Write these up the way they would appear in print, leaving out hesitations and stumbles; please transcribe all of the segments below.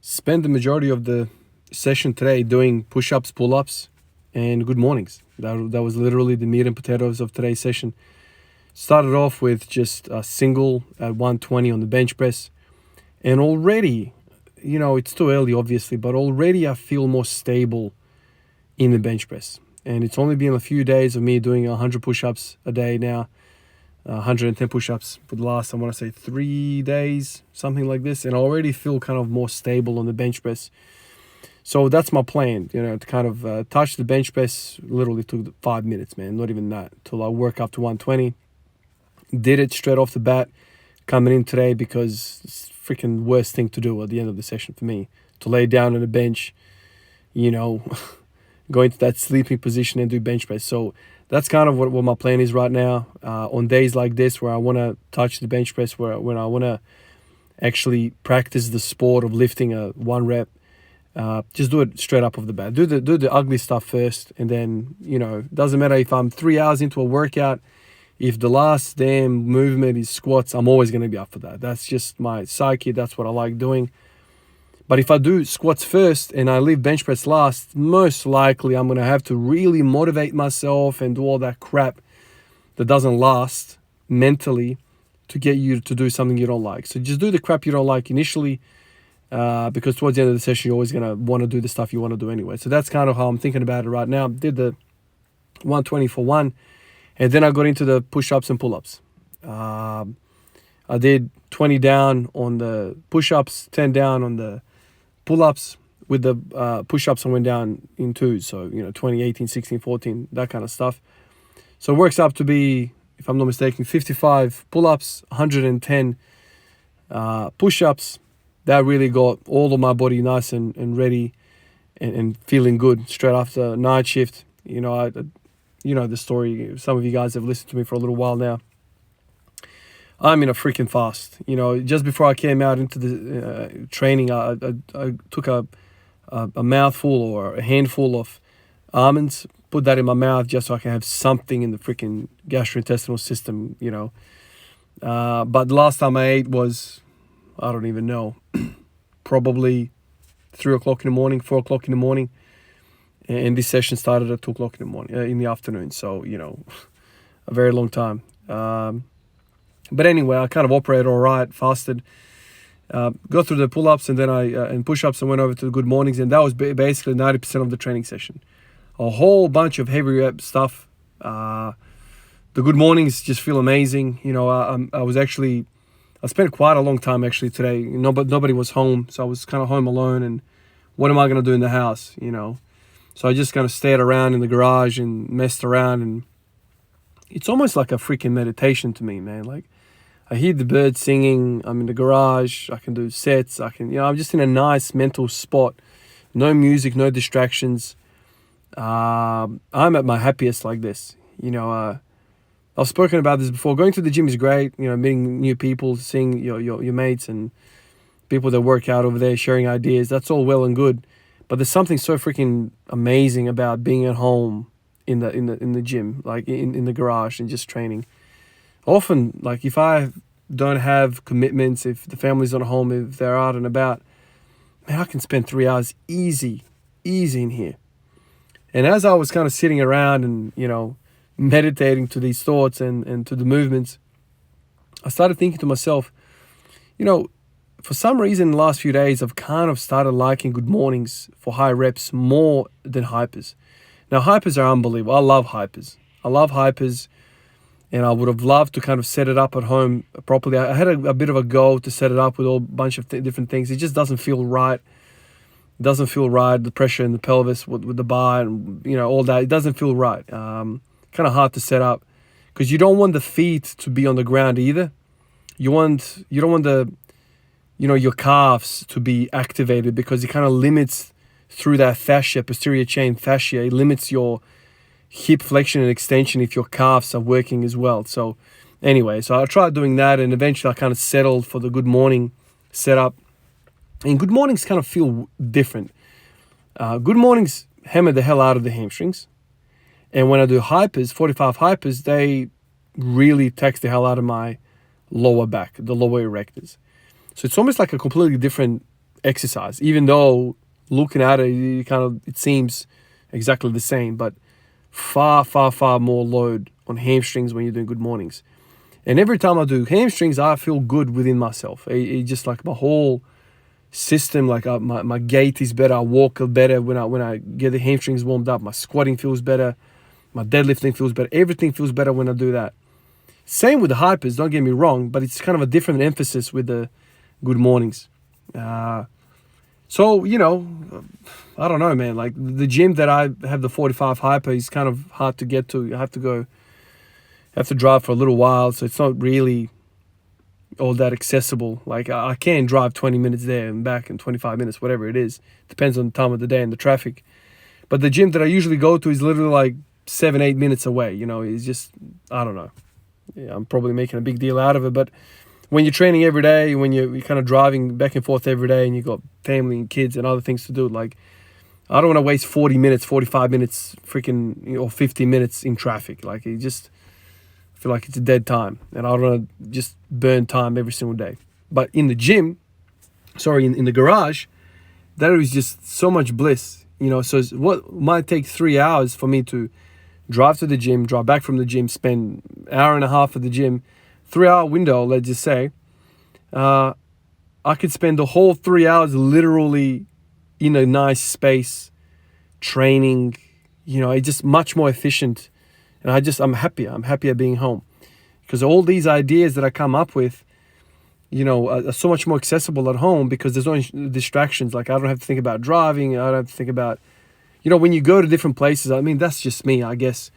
spent the majority of the session today doing push-ups, pull-ups, and good mornings. That was literally the meat and potatoes of today's session. Started off with just a single at 120 on the bench press. And already, it's too early, obviously, but already I feel more stable in the bench press. And it's only been a few days of me doing 100 push-ups a day now, 110 push-ups for the last, I want to say, 3 days, something like this. And I already feel kind of more stable on the bench press. So that's my plan, to kind of touch the bench press. Literally took 5 minutes, man, not even that, till I work up to 120. Did it straight off the bat coming in today because it's the freaking worst thing to do at the end of the session for me, to lay down on the bench, go into that sleeping position and do bench press. So that's kind of what my plan is right now. On days like this where I want to touch the bench press, when I want to actually practice the sport of lifting a 1 rep, just do it straight up off the bat. Do the ugly stuff first, and then, doesn't matter if I'm 3 hours into a workout. If the last damn movement is squats, I'm always going to be up for that. That's just my psyche. That's what I like doing. But if I do squats first and I leave bench press last, most likely I'm going to have to really motivate myself and do all that crap that doesn't last mentally to get you to do something you don't like. So just do the crap you don't like initially, because towards the end of the session, you're always going to want to do the stuff you want to do anyway. So that's kind of how I'm thinking about it right now. Did the 120 for 1, and then I got into the push-ups and pull-ups. I did 20 down on the push-ups, 10 down on the pull-ups. With the push-ups, I went down in 2s. So, 20, 18, 16, 14, that kind of stuff. So it works up to be, if I'm not mistaken, 55 pull-ups, 110 push-ups. That really got all of my body nice and ready and feeling good straight after night shift. The story. Some of you guys have listened to me for a little while now. I'm in a freaking fast. Just before I came out into the training, I took a mouthful or a handful of almonds, put that in my mouth just so I can have something in the freaking gastrointestinal system, But the last time I ate was, I don't even know, probably 3 o'clock in the morning, 4 o'clock in the morning. And this session started at 2 o'clock in the morning, in the afternoon. So, a very long time. But anyway, I kind of operated all right, fasted, got through the pull-ups and then and push-ups and went over to the good mornings. And that was basically 90% of the training session. A whole bunch of heavy rep stuff. The good mornings just feel amazing. I spent quite a long time actually today. Nobody was home, so I was kind of home alone. And what am I going to do in the house, So I just kind of stayed around in the garage and messed around. And it's almost like a freaking meditation to me, man. Like, I hear the birds singing. I'm in the garage. I can do sets. I'm just in a nice mental spot. No music, no distractions. I'm at my happiest like this. I've spoken about this before. Going to the gym is great. Meeting new people, seeing your mates and people that work out over there, sharing ideas. That's all well and good. But there's something so freaking amazing about being at home in the gym, like in the garage and just training. Often, like if I don't have commitments, if the family's not home, if they're out and about, man, I can spend 3 hours easy in here. And as I was kind of sitting around and, meditating to these thoughts and to the movements, I started thinking to myself, for some reason in the last few days, I've kind of started liking good mornings for high reps more than hypers. Now, hypers are unbelievable. I love hypers. And I would have loved to kind of set it up at home properly. I had a bit of a go to set it up with a bunch of different things. It just doesn't feel right. It doesn't feel right. The pressure in the pelvis with the bar and, all that. It doesn't feel right. Kind of hard to set up because you don't want the feet to be on the ground either. You don't want your calves to be activated because it kind of limits through that fascia, posterior chain fascia. It limits your hip flexion and extension if your calves are working as well. So anyway, so I tried doing that and eventually I kind of settled for the good morning setup. And good mornings kind of feel different. Good mornings hammer the hell out of the hamstrings. And when I do hypers, 45 hypers, they really tax the hell out of my lower back, the lower erectors. So it's almost like a completely different exercise, even though looking at it, it seems exactly the same, but far, far, far more load on hamstrings when you're doing good mornings. And every time I do hamstrings, I feel good within myself. It just like my whole system, like my gait is better. I walk better when I get the hamstrings warmed up. My squatting feels better. My deadlifting feels better. Everything feels better when I do that. Same with the hypers, don't get me wrong, but it's kind of a different emphasis with the good mornings. So, I don't know, man. Like the gym that I have, the 45 hyper, is kind of hard to get to. I have to drive for a little while, so it's not really all that accessible. Like I can drive 20 minutes there and back in 25 minutes, whatever it is. Depends on the time of the day and the traffic. But the gym that I usually go to is literally like 7-8 minutes away. It's just, I don't know. Yeah, I'm probably making a big deal out of it, but when you're training every day, when you're kind of driving back and forth every day, and you've got family and kids and other things to do, like I don't want to waste 40 minutes, 45 minutes, or 50 minutes in traffic. Like I feel like it's a dead time, and I don't want to just burn time every single day. But in the gym, in the garage, that is just so much bliss. So what might take 3 hours for me to drive to the gym, drive back from the gym, spend an hour and a half at the gym, 3-hour window, let's just say, I could spend the whole 3 hours literally in a nice space, training. It's just much more efficient. And I'm happier. I'm happier being home. Because all these ideas that I come up with, are so much more accessible at home because there's no distractions. Like I don't have to think about driving. I don't have to think about, when you go to different places, I mean, that's just me, I guess.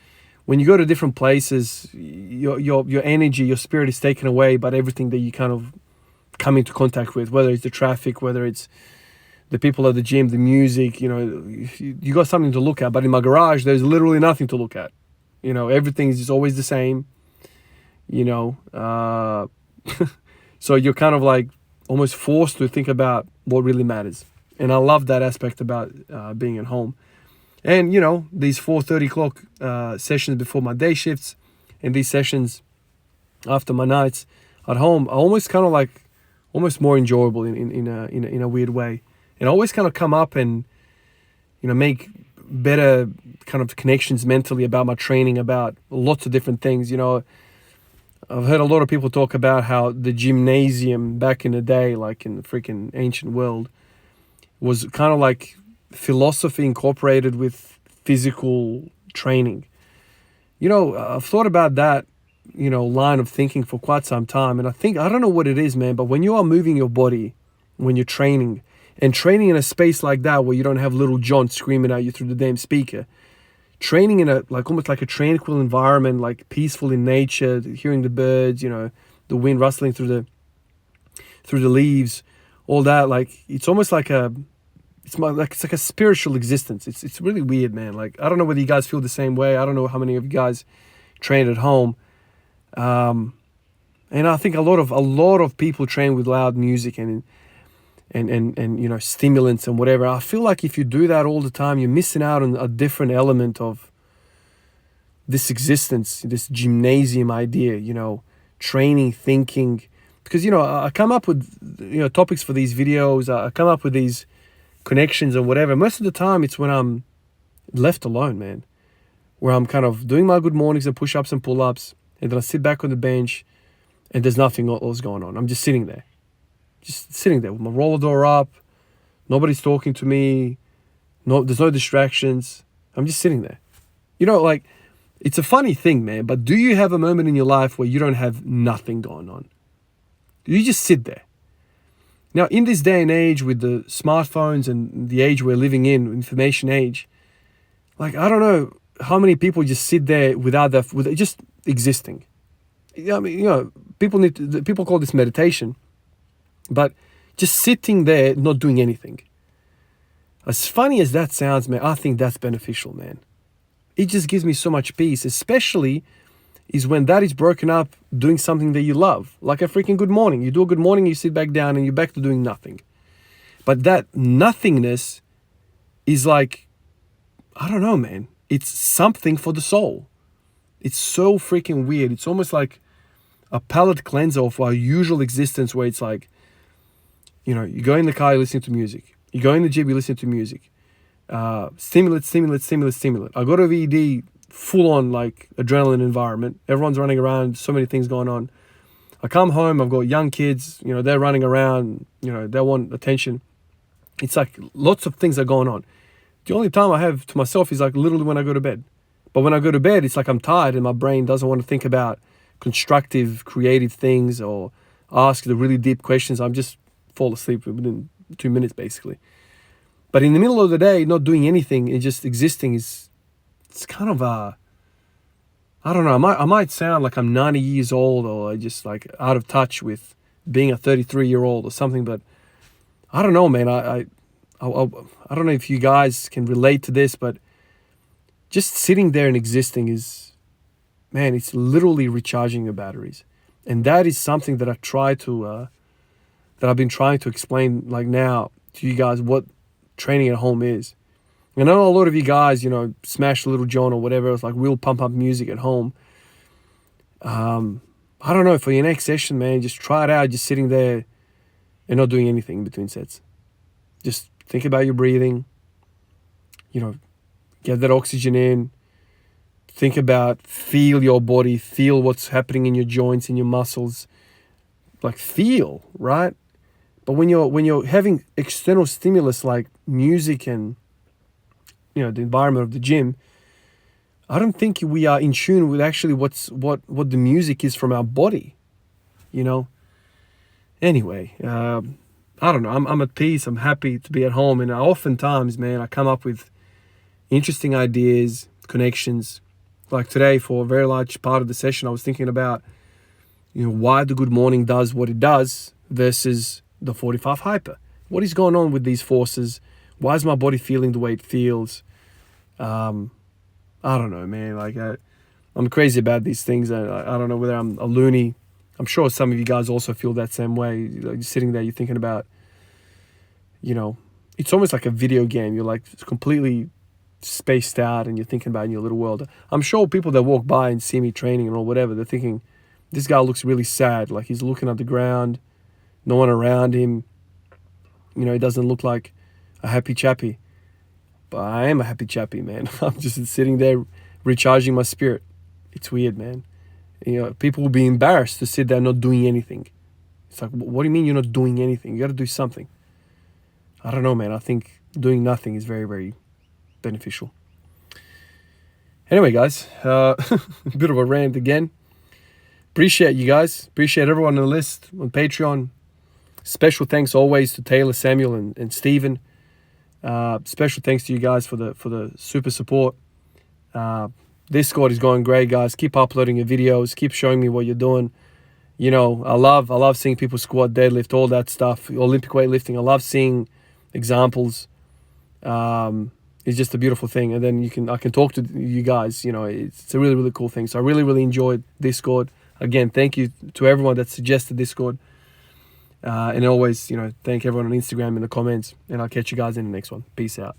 When you go to different places, your energy, your spirit is taken away by everything that you kind of come into contact with, whether it's the traffic, whether it's the people at the gym, the music, you got something to look at. But in my garage, there's literally nothing to look at. Everything is just always the same, so you're kind of like almost forced to think about what really matters. And I love that aspect about being at home. And, these 4:30 o'clock sessions before my day shifts and these sessions after my nights at home are almost kind of like almost more enjoyable in a weird way. And I always kind of come up and, make better kind of connections mentally about my training, about lots of different things. I've heard a lot of people talk about how the gymnasium back in the day, like in the freaking ancient world, was kind of like philosophy incorporated with physical training. I've thought about that, line of thinking for quite some time. And I don't know what it is, man, but when you are moving your body, when you're training, and training in a space like that where you don't have little John screaming at you through the damn speaker, training in almost like a tranquil environment, like peaceful in nature, hearing the birds, the wind rustling through the leaves, all that, like it's almost like it's like a spiritual existence. It's really weird, man. Like I don't know whether you guys feel the same way. I don't know how many of you guys train at home, and I think a lot of people train with loud music and stimulants and whatever. I feel like if you do that all the time, you're missing out on a different element of this existence, this gymnasium idea. Training, thinking, because I come up with topics for these videos. I come up with these connections or whatever. Most of the time it's when I'm left alone, man, where I'm kind of doing my good mornings and push-ups and pull-ups, and then I sit back on the bench and there's nothing else going on. I'm just sitting there with my roller door up. Nobody's talking to me. There's no distractions. I'm just sitting there. Like it's a funny thing, man, but do you have a moment in your life where you don't have nothing going on? You just sit there. Now, in this day and age with the smartphones and the age we're living in, information age, like, I don't know how many people just sit there without just existing. I mean, people call this meditation, but just sitting there, not doing anything. As funny as that sounds, man, I think that's beneficial, man. It just gives me so much peace, especially is when that is broken up doing something that you love, like a freaking good morning. You do a good morning, you sit back down and you're back to doing nothing. But that nothingness is like, I don't know, man. It's something for the soul. It's so freaking weird. It's almost like a palate cleanser of our usual existence where it's like, You go in the car, you listen to music. You go in the gym, you listen to music. Stimulant. I go to VED, full on like adrenaline environment. Everyone's running around, so many things going on. I come home, I've got young kids, they're running around, they want attention. It's like lots of things are going on. The only time I have to myself is like literally when I go to bed. But when I go to bed, it's like I'm tired and my brain doesn't want to think about constructive, creative things or ask the really deep questions. I'm just fall asleep within 2 minutes, basically. But in the middle of the day, not doing anything and just existing it's kind of I don't know. I might sound like I'm 90 years old or just like out of touch with being a 33-year-old or something. But I don't know, man. I don't know if you guys can relate to this, but just sitting there and existing is, man, it's literally recharging your batteries. And that is something that I've been trying to explain like now to you guys what training at home is. And I know a lot of you guys, smash Little John or whatever else, like we'll pump up music at home. I don't know, for your next session, man, just try it out, just sitting there and not doing anything in between sets. Just think about your breathing, get that oxygen in. Think about, feel your body, feel what's happening in your joints, in your muscles. Like feel, right? But when you're having external stimulus like music and the environment of the gym, I don't think we are in tune with actually what the music is from our body, Anyway, I don't know. I'm at peace. I'm happy to be at home, and oftentimes, man, I come up with interesting ideas, connections. Like today, for a very large part of the session, I was thinking about, why the good morning does what it does versus the 45 hyper. What is going on with these forces? Why is my body feeling the way it feels? I don't know, man. Like I'm crazy about these things. I don't know whether I'm a loony. I'm sure some of you guys also feel that same way. Like you're sitting there, you're thinking about, it's almost like a video game. You're like completely spaced out and you're thinking about in your little world. I'm sure people that walk by and see me training or whatever, they're thinking, this guy looks really sad. Like he's looking at the ground, no one around him. He doesn't look like a happy chappy. But I am a happy chappy, man. I'm just sitting there recharging my spirit. It's weird, man. People will be embarrassed to sit there not doing anything. It's like, what do you mean you're not doing anything? You got to do something. I don't know, man. I think doing nothing is very, very beneficial. Anyway, guys, a bit of a rant again. Appreciate you guys. Appreciate everyone on the list on Patreon. Special thanks always to Taylor, Samuel, and Stephen. Special thanks to you guys for the super support. Discord is going great, guys. Keep uploading your videos. Keep showing me what you're doing. I love seeing people squat, deadlift, all that stuff. Olympic weightlifting. I love seeing examples. It's just a beautiful thing. And then I can talk to you guys. It's a really, really cool thing. So I really, really enjoyed Discord. Again, thank you to everyone that suggested Discord. And always, thank everyone on Instagram in the comments. And I'll catch you guys in the next one. Peace out.